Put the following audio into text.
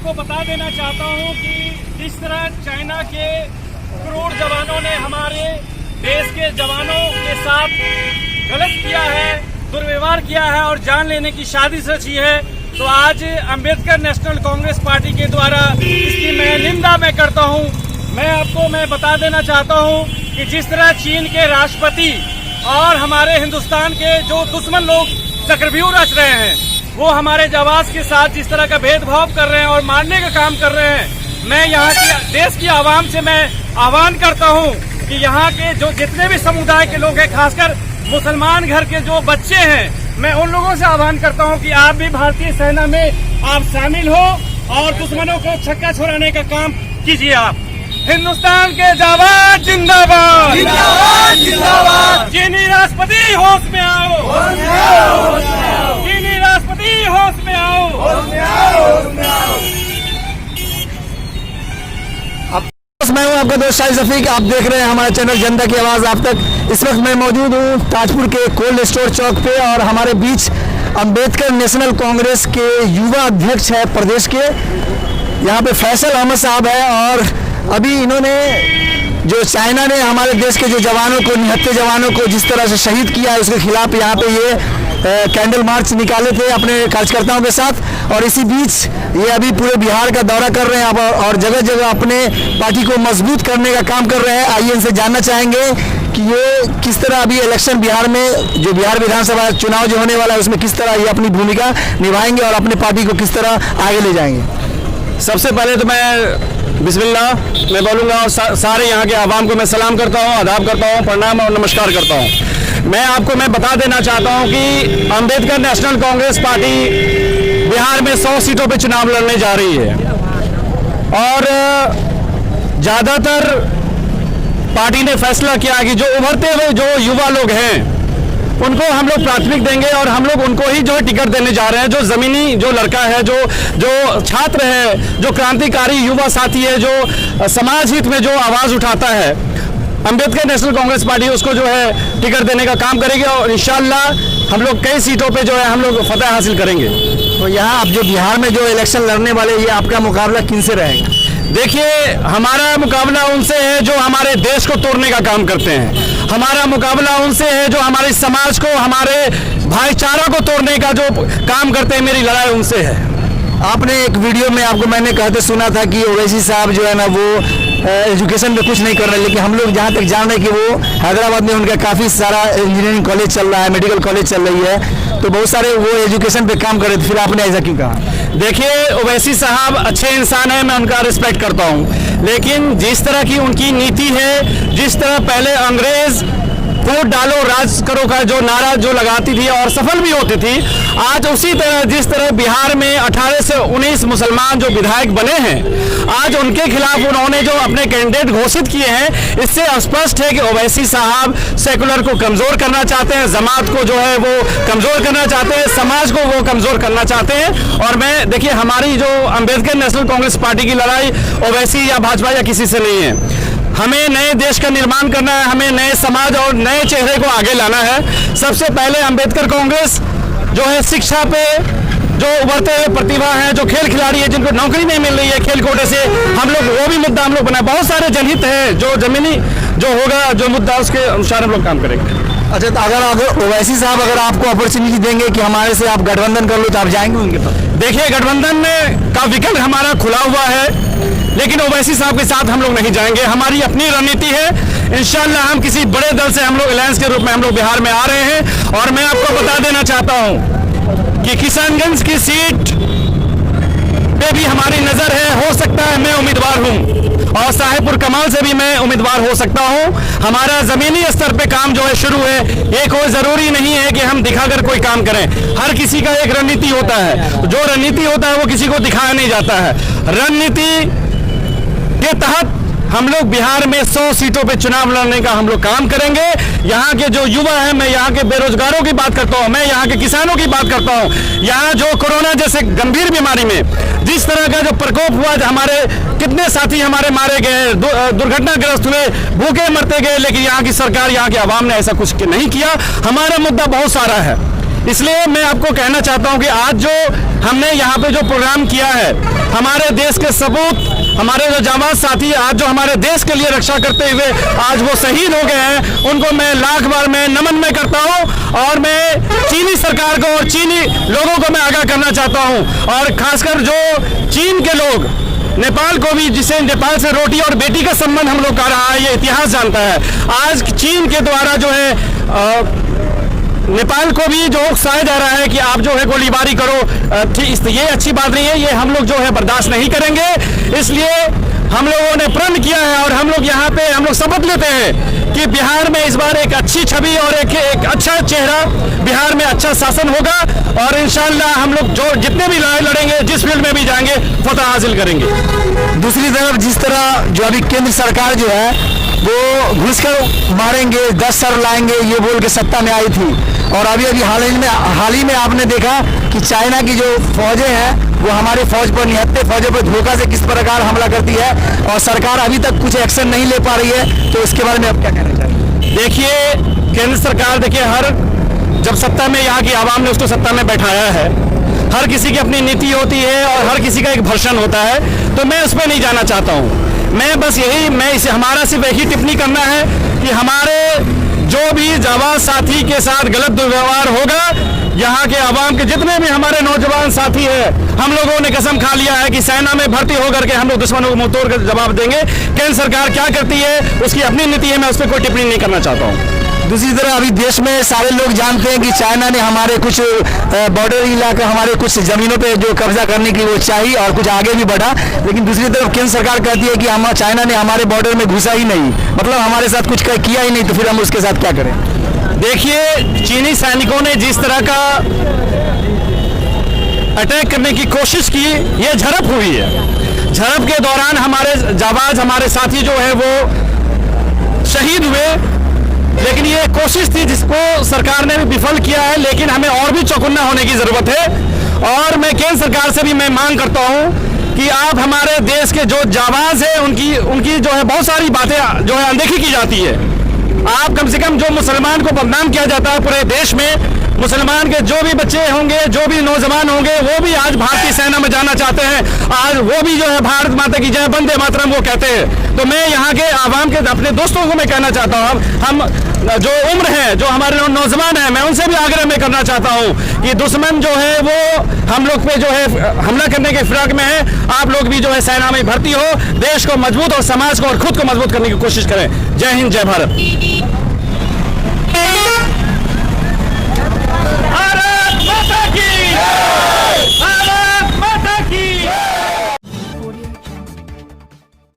आपको बता देना चाहता हूं कि जिस तरह चाइना के क्रूर जवानों ने हमारे देश के जवानों के साथ गलत किया है, दुर्व्यवहार किया है और जान लेने की साजिश रची है, तो आज अंबेडकर नेशनल कांग्रेस पार्टी के द्वारा इसकी मैं निंदा करता हूं। मैं बता देना चाहता हूं कि जिस तरह चीन के राष्ट्रपति और हमारे हिंदुस्तान के जो दुश्मन लोग चक्रव्यूह रच रहे हैं, वो हमारे जवान के साथ जिस तरह का भेदभाव कर रहे हैं और मारने का काम कर रहे हैं, मैं यहाँ की देश की आवाम से मैं आह्वान करता हूँ कि यहाँ के जो जितने भी समुदाय के लोग हैं, खासकर मुसलमान घर के जो बच्चे हैं, मैं उन लोगों से आह्वान करता हूँ कि आप भी भारतीय सेना में आप शामिल हो और दुश्मनों को छक्का छोड़ाने का काम कीजिए। आप हिंदुस्तान के जवान जिंदाबाद, जिंदाबाद, जिंदाबाद। चीनी राष्ट्रपति होश में आओ, चीनी राष्ट्रपति होश में आओ, मैं हूं आपका दोस्त शाहिद शफीक। आप देख रहे हैं हमारा चैनल जनता की आवाज आप तक। इस वक्त मैं मौजूद हूं ताजपुर के कोल्ड स्टोर चौक पे और हमारे बीच अंबेडकर नेशनल कांग्रेस के युवा अध्यक्ष है प्रदेश के, यहाँ पे फैसल अहमद साहब है। और अभी इन्होंने जो चाइना ने हमारे देश के जो जवानों को, निहत्थे जवानों को जिस तरह से शहीद किया है, उसके खिलाफ यहाँ पे ये कैंडल मार्च निकाले थे अपने कार्यकर्ताओं के साथ। और इसी बीच ये अभी पूरे बिहार का दौरा कर रहे हैं और जगह जगह अपने पार्टी को मजबूत करने का काम कर रहे हैं। आइए इनसे जानना चाहेंगे कि ये किस तरह अभी इलेक्शन बिहार में, जो बिहार विधानसभा चुनाव जो होने वाला है, उसमें किस तरह ये अपनी भूमिका निभाएंगे और अपने पार्टी को किस तरह आगे ले जाएंगे। सबसे पहले तो मैं बिस्मिल्लाह मैं बोलूँगा और सारे यहाँ के आवाम को मैं सलाम करता हूँ, आदाब करता हूँ, प्रणाम और नमस्कार करता हूँ। मैं बता देना चाहता हूँ कि अंबेडकर नेशनल कांग्रेस पार्टी बिहार में 100 सीटों पे चुनाव लड़ने जा रही है और ज़्यादातर पार्टी ने फैसला किया कि जो उभरते हुए जो युवा लोग हैं उनको हम लोग प्राथमिक देंगे और हम लोग उनको ही जो है टिकट देने जा रहे हैं। जो ज़मीनी जो लड़का है, जो छात्र है, जो क्रांतिकारी युवा साथी है, जो समाज हित में जो आवाज़ उठाता है, अंबेडकर नेशनल कांग्रेस पार्टी उसको जो है टिकट देने का काम करेगी और इंशाल्लाह हम लोग कई सीटों पे जो है हम लोग फतह हासिल करेंगे। तो यहाँ अब जो बिहार में जो इलेक्शन लड़ने वाले, ये आपका मुकाबला किनसे रहेगा? देखिए, हमारा मुकाबला उनसे है जो हमारे देश को तोड़ने का काम करते हैं। हमारा मुकाबला उनसे है जो हमारे समाज को, हमारे भाईचारा को तोड़ने का जो काम करते हैं। मेरी लड़ाई उनसे है। आपने एक वीडियो में आपको मैंने कहते सुना था कि ओवैसी साहब जो है ना वो एजुकेशन में कुछ नहीं कर रहे, लेकिन हम लोग जहाँ तक जान रहे हैं कि वो हैदराबाद में उनका काफ़ी सारा इंजीनियरिंग कॉलेज चल रहा है, मेडिकल कॉलेज चल रही है, तो बहुत सारे वो एजुकेशन पे काम कर रहे थे। फिर आपने ऐसा क्यों कहा? देखिए, ओवैसी साहब अच्छे इंसान हैं, मैं उनका रिस्पेक्ट करता हूँ, लेकिन जिस तरह की उनकी नीति है, जिस तरह पहले अंग्रेज वोट डालो राज करो का जो नारा जो लगाती थी और सफल भी होती थी, आज उसी तरह जिस तरह बिहार में 18 से 19 मुसलमान जो विधायक बने हैं, आज उनके खिलाफ उन्होंने जो अपने कैंडिडेट घोषित किए हैं, इससे स्पष्ट है कि ओवैसी साहब सेकुलर को कमज़ोर करना चाहते हैं, जमात को जो है वो कमज़ोर करना चाहते हैं, समाज को वो कमज़ोर करना चाहते हैं। और मैं देखिए, हमारी जो अंबेडकर नेशनल कांग्रेस पार्टी की लड़ाई ओवैसी या भाजपा या किसी से नहीं है। हमें नए देश का निर्माण करना है, हमें नए समाज और नए चेहरे को आगे लाना है। सबसे पहले अंबेडकर कांग्रेस जो है शिक्षा पे जो उभरते हुए प्रतिभा है, जो खेल खिलाड़ी है, जिनको नौकरी नहीं मिल रही है खेल कोटे से, हम लोग वो भी मुद्दा हम लोग बनाए। बहुत सारे जनहित हैं, जो जमीनी जो होगा जो मुद्दा उसके अनुसार हम लोग काम करेंगे। अच्छा, तो अगर ओवैसी साहब अगर आपको अपॉर्चुनिटी देंगे कि हमारे से आप गठबंधन कर लो, तो आप जाएंगे उनके पास? देखिए, गठबंधन का विकल्प हमारा खुला हुआ है, लेकिन ओवैसी साहब के साथ हम लोग नहीं जाएंगे। हमारी अपनी रणनीति है। इंशाल्लाह हम किसी बड़े दल से हम लोग अलायंस के रूप में हम लोग बिहार में आ रहे हैं। और मैं आपको बता देना चाहता हूं कि किशनगंज की सीट पे भी हमारी नजर है। हो सकता है मैं उम्मीदवार हूं और साहेबपुर कमाल से भी मैं उम्मीदवार हो सकता हूं। हमारा जमीनी स्तर पे काम जो है शुरू है। ये कोई जरूरी नहीं है कि हम दिखाकर कोई काम करें। हर किसी का एक रणनीति होता है, जो रणनीति होता है वो किसी को दिखाया नहीं जाता है। रणनीति के तहत हम लोग बिहार में 100 सीटों पे चुनाव लड़ने का हम लोग काम करेंगे। यहाँ के जो युवा हैं, मैं यहाँ के बेरोजगारों की बात करता हूँ, मैं यहाँ के किसानों की बात करता हूँ। यहाँ जो कोरोना जैसे गंभीर बीमारी में जिस तरह का जो प्रकोप हुआ, हमारे कितने साथी हमारे मारे गए, दुर्घटनाग्रस्त हुए, भूखे मरते गए, लेकिन यहाँ की सरकार, यहाँ के आवाम ने ऐसा कुछ नहीं किया। हमारा मुद्दा बहुत सारा है। इसलिए मैं आपको कहना चाहता हूं कि आज जो हमने यहाँ पे जो प्रोग्राम किया है, हमारे देश के सपूत, हमारे जो जाबाज साथी आज जो हमारे देश के लिए रक्षा करते हुए आज वो शहीद हो गए हैं, उनको मैं लाख बार मैं नमन में करता हूं। और मैं चीनी सरकार को और चीनी लोगों को मैं आगाह करना चाहता हूं, और खासकर जो चीन के लोग, नेपाल को भी, जिसे नेपाल से रोटी और बेटी का संबंध हम लोग कर रहा है, ये इतिहास जानता है। आज चीन के द्वारा जो है नेपाल को भी जो उकसाया जा रहा है कि आप जो है गोलीबारी करो, ठीक, ये अच्छी बात नहीं है, ये हम लोग जो है बर्दाश्त नहीं करेंगे। इसलिए हम लोगों ने प्रण किया है और हम लोग यहाँ पे हम लोग शपथ लेते हैं कि बिहार में इस बार एक अच्छी छवि और एक अच्छा चेहरा, बिहार में अच्छा शासन होगा, और इंशाअल्लाह हम लोग जो जितने भी लड़ाई लड़ेंगे, जिस फील्ड में भी जाएंगे, फतह हासिल करेंगे। दूसरी तरफ जिस तरह जो अभी केंद्र सरकार जो है वो घुसकर मारेंगे, 10 सर लाएंगे, ये बोल के सत्ता में आई थी, और अभी हाल ही में आपने देखा कि चाइना की जो फौजें हैं वो हमारे फौज पर, निहत्थे फौजों पर धोखा से किस प्रकार हमला करती है, और सरकार अभी तक कुछ एक्शन नहीं ले पा रही है। तो इसके बारे में आप क्या कहना चाहेंगे? देखिए, केंद्र सरकार देखिए, जब सत्ता में यहाँ की आवाम ने उसको सत्ता में बैठाया है, हर किसी की अपनी नीति होती है और हर किसी का एक वर्षन होता है, तो मैं उस पर नहीं जाना चाहता हूँ। मैं बस हमारा सिर्फ एक ही टिप्पणी करना है कि हमारे जो भी जाबाज साथी के साथ गलत दुर्व्यवहार होगा, यहाँ के आवाम के जितने भी हमारे नौजवान साथी हैं, हम लोगों ने कसम खा लिया है कि सेना में भर्ती होकर के हम लोग दुश्मनों को मुंह तोड़ कर जवाब देंगे। केंद्र सरकार क्या करती है, उसकी अपनी नीति है, मैं उस पर कोई टिप्पणी नहीं करना चाहता हूँ। दूसरी तरफ अभी देश में सारे लोग जानते हैं कि चाइना ने हमारे कुछ बॉर्डर इलाके, हमारे कुछ जमीनों पे जो कब्जा करने की वो चाहिए और कुछ आगे भी बढ़ा, लेकिन दूसरी तरफ केंद्र सरकार कहती है कि हम चाइना ने हमारे बॉर्डर में घुसा ही नहीं, मतलब हमारे साथ कुछ किया ही नहीं, तो फिर हम उसके साथ क्या करें? देखिए, चीनी सैनिकों ने जिस तरह का अटैक करने की कोशिश की, ये झड़प हुई है। झड़प के दौरान हमारे जाबाज, हमारे साथी जो है वो शहीद हुए, लेकिन ये कोशिश थी जिसको सरकार ने भी विफल किया है। लेकिन हमें और भी चौकन्ना होने की जरूरत है, और मैं केंद्र सरकार से भी मैं मांग करता हूं कि आप हमारे देश के जो जाबाज हैं उनकी जो है बहुत सारी बातें जो है अनदेखी की जाती है। आप कम से कम जो मुसलमान को बदनाम किया जाता है पूरे देश में, मुसलमान के जो भी बच्चे होंगे, जो भी नौजवान होंगे, वो भी आज भारतीय सेना में जाना चाहते हैं, आज वो भी जो है भारत माता की जय, वंदे मातरम वो कहते हैं। तो मैं यहाँ के आवाम के अपने दोस्तों को मैं कहना चाहता हूँ, हम जो उम्र है, जो हमारे नौजवान हैं, मैं उनसे भी आग्रह में करना चाहता हूँ कि दुश्मन जो है वो हम लोग पे जो है हमला करने के फिराक में है, आप लोग भी जो है सेना में भर्ती हो, देश को मजबूत और समाज को और खुद को मजबूत करने की कोशिश करें। जय हिंद, जय भारत।